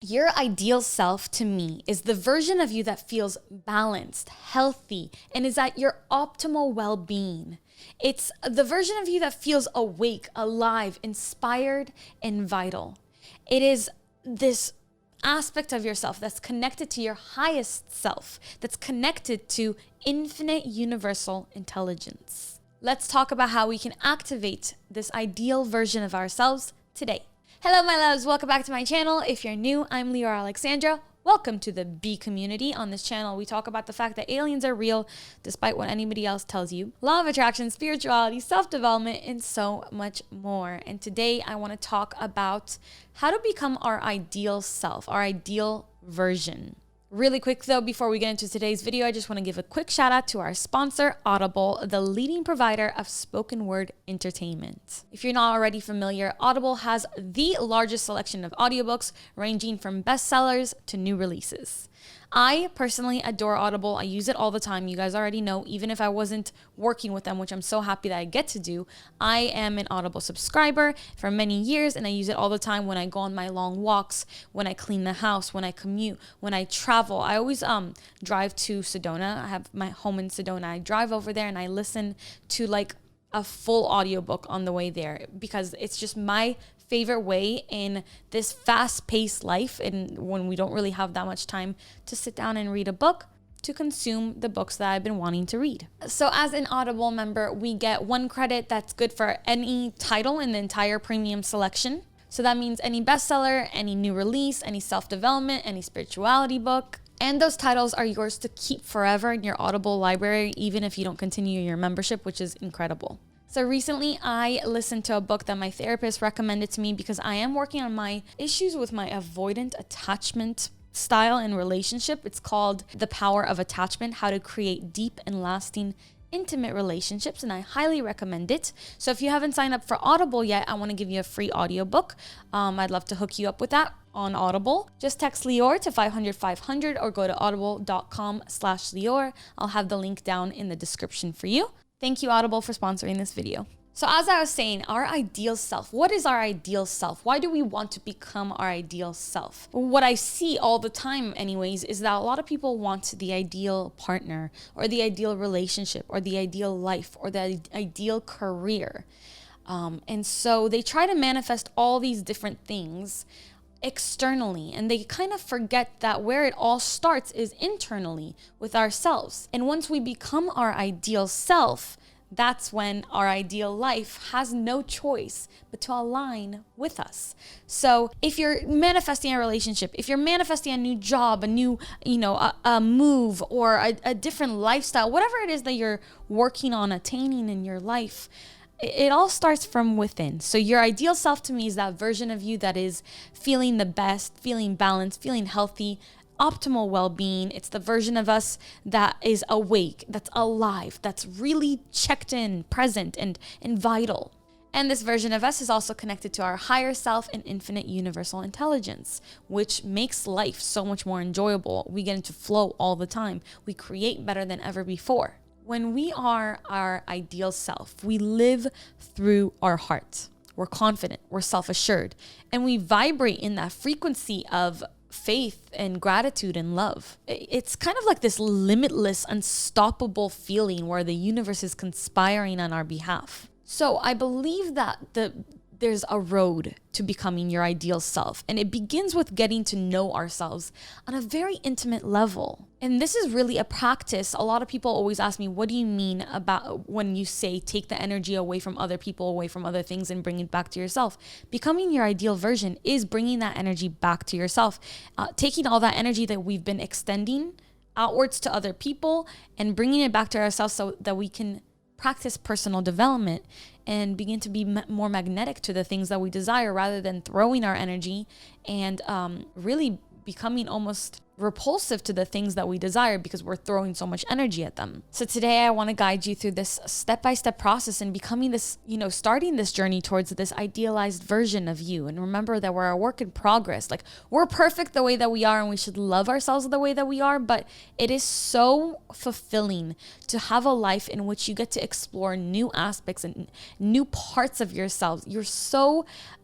Your ideal self to me is the version of you that feels balanced, healthy, and is at your optimal well-being. It's the version of you that feels awake, alive, inspired, and vital. It is this aspect of yourself that's connected to your highest self, that's connected to infinite universal intelligence. Let's talk about how we can activate this ideal version of ourselves today. Hello, my loves. Welcome back to my channel. If you're new, I'm Lior Alexandra. Welcome to the B community. On this channel, we talk about the fact that aliens are real, despite what anybody else tells you. Law of attraction, spirituality, self-development, and so much more. And today, I want to talk about how to become our ideal self, our ideal version. Really quick though, before we get into today's video, I just want to give a quick shout out to our sponsor, Audible, the leading provider of spoken word entertainment. If you're not already familiar, Audible has the largest selection of audiobooks ranging from bestsellers to new releases. I personally adore Audible. I use it all the time. You guys already know, even if I wasn't working with them, which I'm so happy that I get to do, I am an Audible subscriber for many years and I use it all the time when I go on my long walks, when I clean the house, when I commute, when I travel. I always drive to Sedona. I have my home in Sedona. I drive over there and I listen to like a full audiobook on the way there because it's just my favorite way in this fast-paced life and when we don't really have that much time to sit down and read a book, to consume the books that I've been wanting to read. So as an Audible member, we get 1 credit that's good for any title in the entire premium selection. So that means any bestseller, any new release, any self-development, any spirituality book. And those titles are yours to keep forever in your Audible library, even if you don't continue your membership, which is incredible. So recently I listened to a book that my therapist recommended to me because I am working on my issues with my avoidant attachment style in relationship. It's called The Power of Attachment: How to Create Deep and Lasting Intimate Relationships, and I highly recommend it. So if you haven't signed up for Audible yet, I want to give you a free audiobook. I'd love to hook you up with that on Audible. Just text Lior to 500-500 or go to audible.com/Lior. I'll have the link down in the description for you. Thank you, Audible, for sponsoring this video. So as I was saying, our ideal self. What is our ideal self? Why do we want to become our ideal self? What I see all the time anyways is that a lot of people want the ideal partner or the ideal relationship or the ideal life or the ideal career. And so they try to manifest all these different things externally, and they kind of forget that where it all starts is internally with ourselves. And once we become our ideal self, that's when our ideal life has no choice but to align with us. So if you're manifesting a relationship, if you're manifesting a new job, a new, a move or a different lifestyle, whatever it is that you're working on attaining in your life, it all starts from within. So your ideal self to me is that version of you that is feeling the best, feeling balanced, feeling healthy, optimal well-being. It's the version of us that is awake, that's alive, that's really checked in, present, and vital. And this version of us is also connected to our higher self and infinite universal intelligence, which makes life so much more enjoyable. We get into flow all the time. We create better than ever before. When we are our ideal self, we live through our heart. We're confident, we're self-assured, and we vibrate in that frequency of faith and gratitude and love. It's kind of like this limitless, unstoppable feeling where the universe is conspiring on our behalf. So I believe that there's a road to becoming your ideal self. And it begins with getting to know ourselves on a very intimate level. And this is really a practice. A lot of people always ask me, what do you mean about when you say take the energy away from other people, away from other things and bring it back to yourself? Becoming your ideal version is bringing that energy back to yourself. Taking all that energy that we've been extending outwards to other people and bringing it back to ourselves so that we can practice personal development and begin to be more magnetic to the things that we desire rather than throwing our energy and really becoming almost repulsive to the things that we desire because we're throwing so much energy at them. So today I want to guide you through this step-by-step process in becoming this, starting this journey towards this idealized version of you. And remember that we're a work in progress. Like, we're perfect the way that we are and we should love ourselves the way that we are, but it is so fulfilling to have a life in which you get to explore new aspects and new parts of yourselves.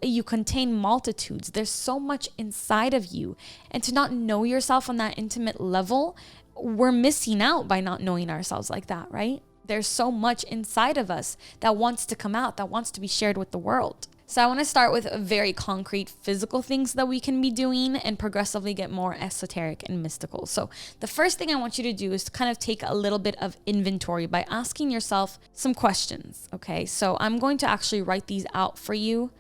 You contain multitudes. There's so much inside of you. And to not know yourself on that intimate level, we're missing out by not knowing ourselves like that, right? There's so much inside of us that wants to come out, that wants to be shared with the world. So I want to start with very concrete physical things that we can be doing and progressively get more esoteric and mystical. So the first thing I want you to do is to kind of take a little bit of inventory by asking yourself some questions, okay? So I'm going to actually write these out for you.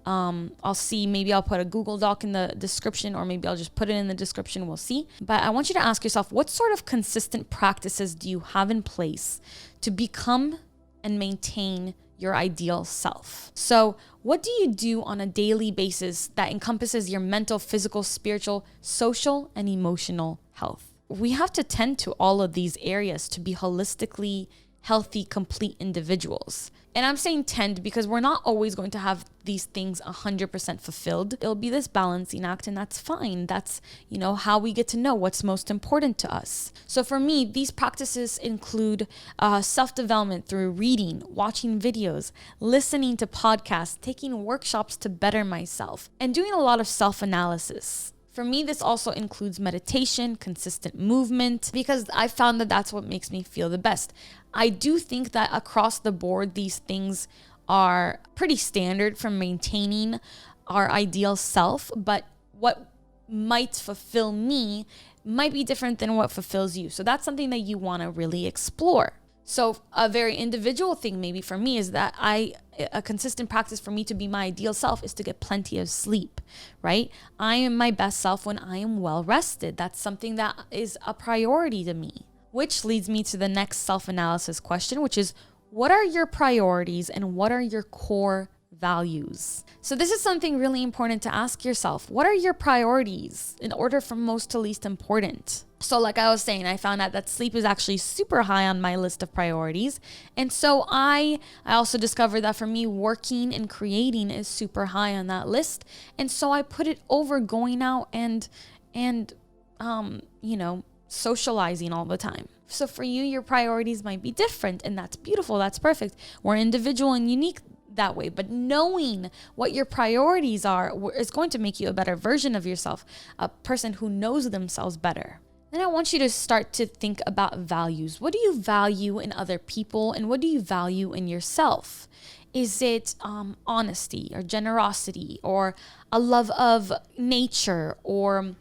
Maybe I'll put a Google Doc in the description, or maybe I'll just put it in the description. We'll see. But I want you to ask yourself, what sort of consistent practices do you have in place to become and maintain your ideal self? So what do you do on a daily basis that encompasses your mental, physical, spiritual, social, and emotional health? We have to tend to all of these areas to be holistically healthy, complete individuals. And I'm saying tend because we're not always going to have these things 100% fulfilled. It'll be this balancing act, and that's fine. That's, how we get to know what's most important to us. So for me, these practices include self-development through reading, watching videos, listening to podcasts, taking workshops to better myself, and doing a lot of self-analysis. For me, this also includes meditation, consistent movement, because I found that that's what makes me feel the best. I do think that across the board, these things are pretty standard for maintaining our ideal self, but what might fulfill me might be different than what fulfills you. So that's something that you want to really explore. So a very individual thing maybe for me is that a consistent practice for me to be my ideal self is to get plenty of sleep, right? I am my best self when I am well rested. That's something that is a priority to me, which leads me to the next self-analysis question, which is, what are your priorities and what are your core values? So this is something really important to ask yourself. What are your priorities in order from most to least important? So like I was saying, I found out that sleep is actually super high on my list of priorities. And so I also discovered that for me, working and creating is super high on that list. And so I put it over going out and socializing all the time. So for you, your priorities might be different, and that's beautiful. That's perfect. We're individual and unique that way, but knowing what your priorities are is going to make you a better version of yourself, a person who knows themselves better. Then I want you to start to think about values. What do you value in other people, and what do you value in yourself? Is it honesty or generosity or a love of nature or,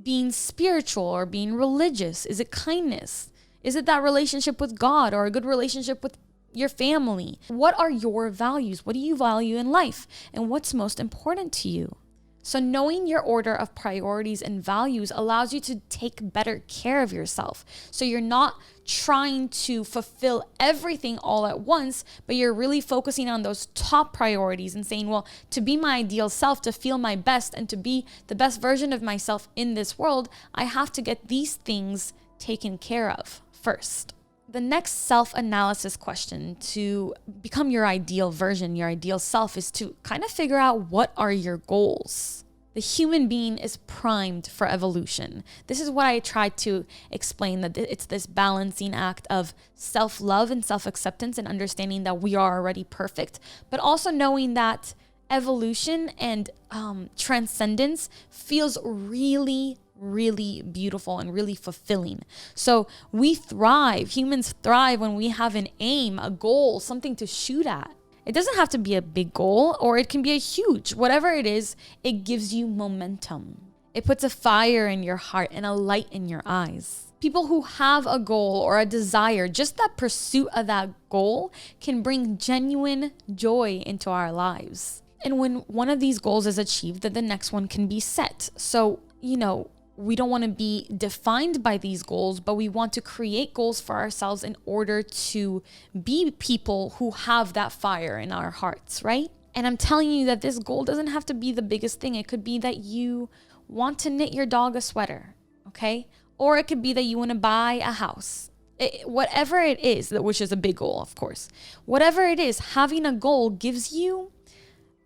being spiritual or being religious? Is it kindness? Is it that relationship with God or a good relationship with your family? What are your values? What do you value in life? And what's most important to you? So knowing your order of priorities and values allows you to take better care of yourself. So you're not trying to fulfill everything all at once, but you're really focusing on those top priorities and saying, well, to be my ideal self, to feel my best, and to be the best version of myself in this world, I have to get these things taken care of first. The next self-analysis question to become your ideal version, your ideal self, is to kind of figure out, what are your goals? The human being is primed for evolution. This is what I tried to explain, that it's this balancing act of self-love and self-acceptance and understanding that we are already perfect, but also knowing that evolution and transcendence feels really beautiful and really fulfilling. So humans thrive when we have an aim, a goal, something to shoot at. It doesn't have to be a big goal, or it can be a huge, whatever it is, it gives you momentum. It puts a fire in your heart and a light in your eyes. People who have a goal or a desire, just that pursuit of that goal can bring genuine joy into our lives. And when one of these goals is achieved, then the next one can be set. So, we don't want to be defined by these goals, but we want to create goals for ourselves in order to be people who have that fire in our hearts, right? And I'm telling you that this goal doesn't have to be the biggest thing. It could be that you want to knit your dog a sweater, okay? Or it could be that you want to buy a house. Whatever it is, which is a big goal, of course. Whatever it is, having a goal gives you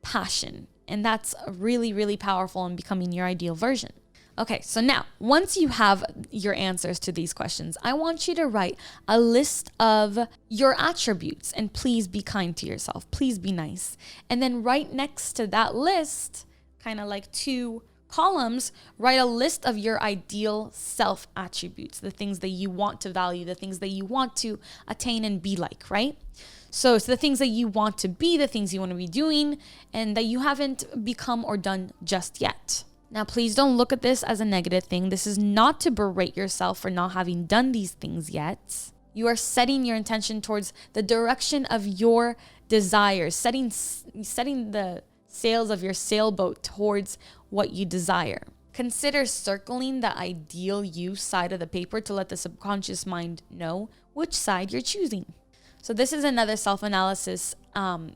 passion. And that's really, really powerful in becoming your ideal version. Okay, so now, once you have your answers to these questions, I want you to write a list of your attributes, and please be kind to yourself. Please be nice. And then right next to that list, kind of like 2 columns, write a list of your ideal self attributes, the things that you want to value, the things that you want to attain and be like, right? So it's the things that you want to be, the things you want to be doing, and that you haven't become or done just yet. Now, please don't look at this as a negative thing. This is not to berate yourself for not having done these things yet. You are setting your intention towards the direction of your desires, setting the sails of your sailboat towards what you desire. Consider circling the ideal you side of the paper to let the subconscious mind know which side you're choosing. So this is another self-analysis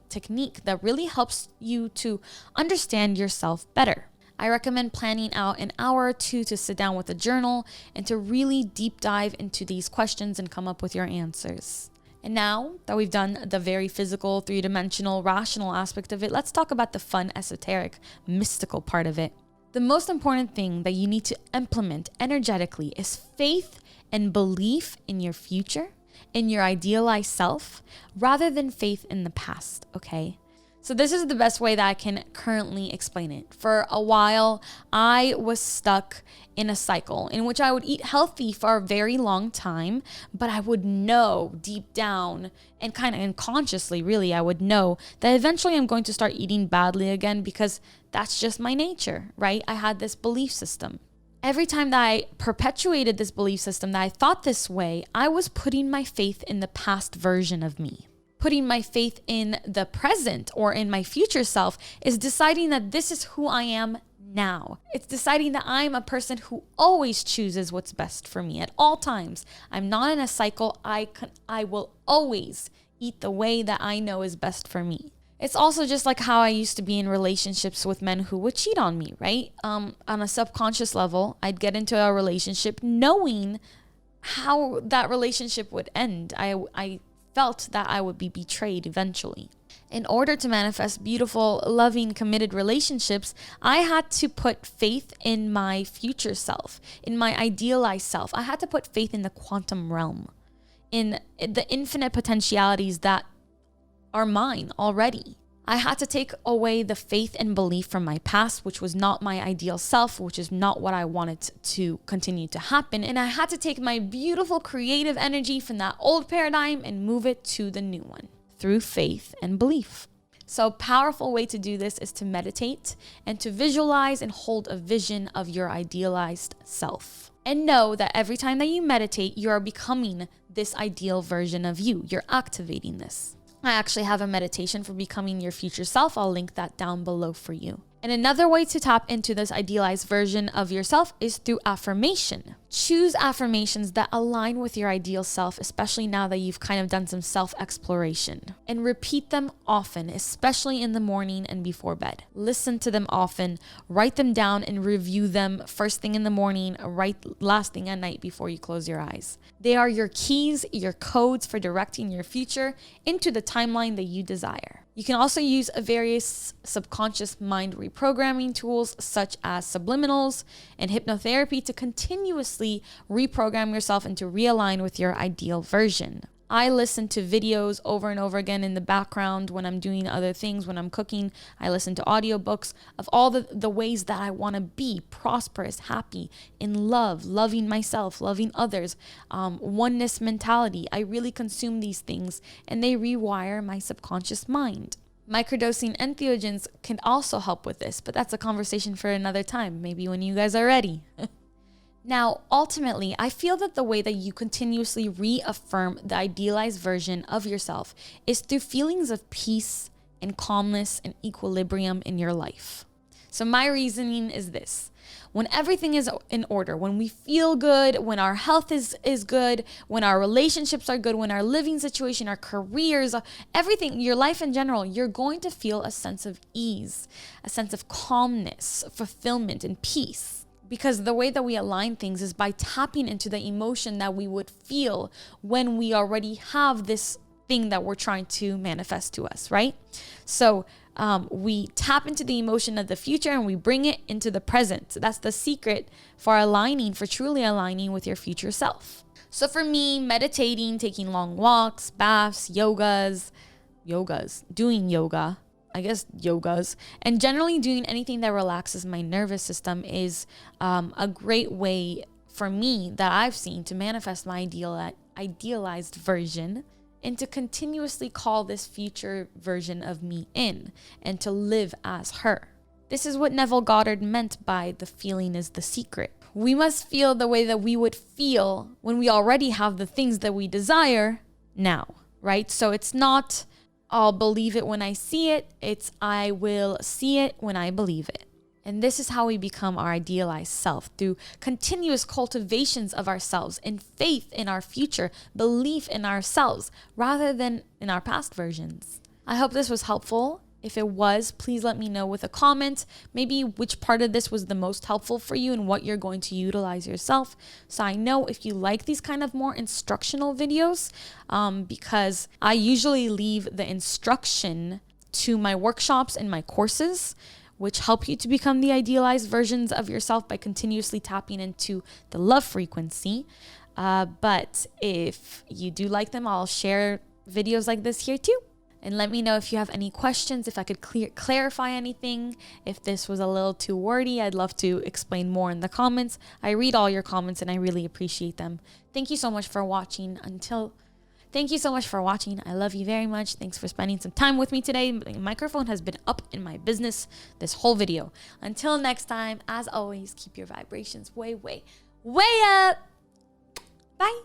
technique that really helps you to understand yourself better. I recommend planning out an hour or 2 to sit down with a journal and to really deep dive into these questions and come up with your answers. And now that we've done the very physical, 3-dimensional, rational aspect of it, let's talk about the fun, esoteric, mystical part of it. The most important thing that you need to implement energetically is faith and belief in your future, in your idealized self, rather than faith in the past, okay? So this is the best way that I can currently explain it. For a while, I was stuck in a cycle in which I would eat healthy for a very long time, but I would know deep down and kind of unconsciously, really, I would know that eventually I'm going to start eating badly again because that's just my nature, right? I had this belief system. Every time that I perpetuated this belief system, that I thought this way, I was putting my faith in the past version of me. Putting my faith in the present or in my future self is deciding that this is who I am now. It's deciding that I'm a person who always chooses what's best for me at all times. I'm not in a cycle. I will always eat the way that I know is best for me. It's also just like how I used to be in relationships with men who would cheat on me, right? On a subconscious level, I'd get into a relationship knowing how that relationship would end. I felt that I would be betrayed eventually. In order to manifest beautiful, loving, committed relationships, I had to put faith in my future self, in my idealized self. I had to put faith in the quantum realm, in the infinite potentialities that are mine already. I had to take away the faith and belief from my past, which was not my ideal self, which is not what I wanted to continue to happen. And I had to take my beautiful creative energy from that old paradigm and move it to the new one through faith and belief. So a powerful way to do this is to meditate and to visualize and hold a vision of your idealized self. And know that every time that you meditate, you are becoming this ideal version of you. You're activating this. I actually have a meditation for becoming your future self. I'll link that down below for you. And another way to tap into this idealized version of yourself is through affirmation. Choose affirmations that align with your ideal self, especially now that you've kind of done some self-exploration. And repeat them often, especially in the morning and before bed. Listen to them often, write them down and review them first thing in the morning, last thing at night before you close your eyes. They are your keys, your codes for directing your future into the timeline that you desire. You can also use various subconscious mind reprogramming tools such as subliminals and hypnotherapy to continuously reprogram yourself and to realign with your ideal version. I listen to videos over and over again in the background when I'm doing other things, when I'm cooking. I listen to audiobooks of all the ways that I want to be prosperous, happy, in love, loving myself, loving others, oneness mentality. I really consume these things and they rewire my subconscious mind. Microdosing entheogens can also help with this, but that's a conversation for another time, maybe when you guys are ready. Now, ultimately, I feel that the way that you continuously reaffirm the idealized version of yourself is through feelings of peace and calmness and equilibrium in your life. So my reasoning is this. When everything is in order, when we feel good, when our health is good, when our relationships are good, when our living situation, our careers, everything, your life in general, you're going to feel a sense of ease, a sense of calmness, fulfillment, and peace. Because the way that we align things is by tapping into the emotion that we would feel when we already have this thing that we're trying to manifest to us, right? So we tap into the emotion of the future and we bring it into the present. So that's the secret for aligning, for truly aligning with your future self. So for me, meditating, taking long walks, baths, yogas, doing yoga, and generally doing anything that relaxes my nervous system is a great way for me that I've seen to manifest my idealized version and to continuously call this future version of me in and to live as her. This is what Neville Goddard meant by the feeling is the secret. We must feel the way that we would feel when we already have the things that we desire now, right? So it's not, I'll believe it when I see it. It's, I will see it when I believe it. And this is how we become our idealized self, through continuous cultivations of ourselves and faith in our future, belief in ourselves, rather than in our past versions. I hope this was helpful. If it was, please let me know with a comment, maybe which part of this was the most helpful for you and what you're going to utilize yourself. So I know if you like these kind of more instructional videos, because I usually leave the instruction to my workshops and my courses, which help you to become the idealized versions of yourself by continuously tapping into the love frequency. But if you do like them, I'll share videos like this here too. And let me know if you have any questions, if I could clarify anything. If this was a little too wordy, I'd love to explain more in the comments. I read all your comments and I really appreciate them. Thank you so much for watching. Thank you so much for watching. I love you very much. Thanks for spending some time with me today. The microphone has been up in my business this whole video. Until next time, as always, keep your vibrations way, way, way up. Bye.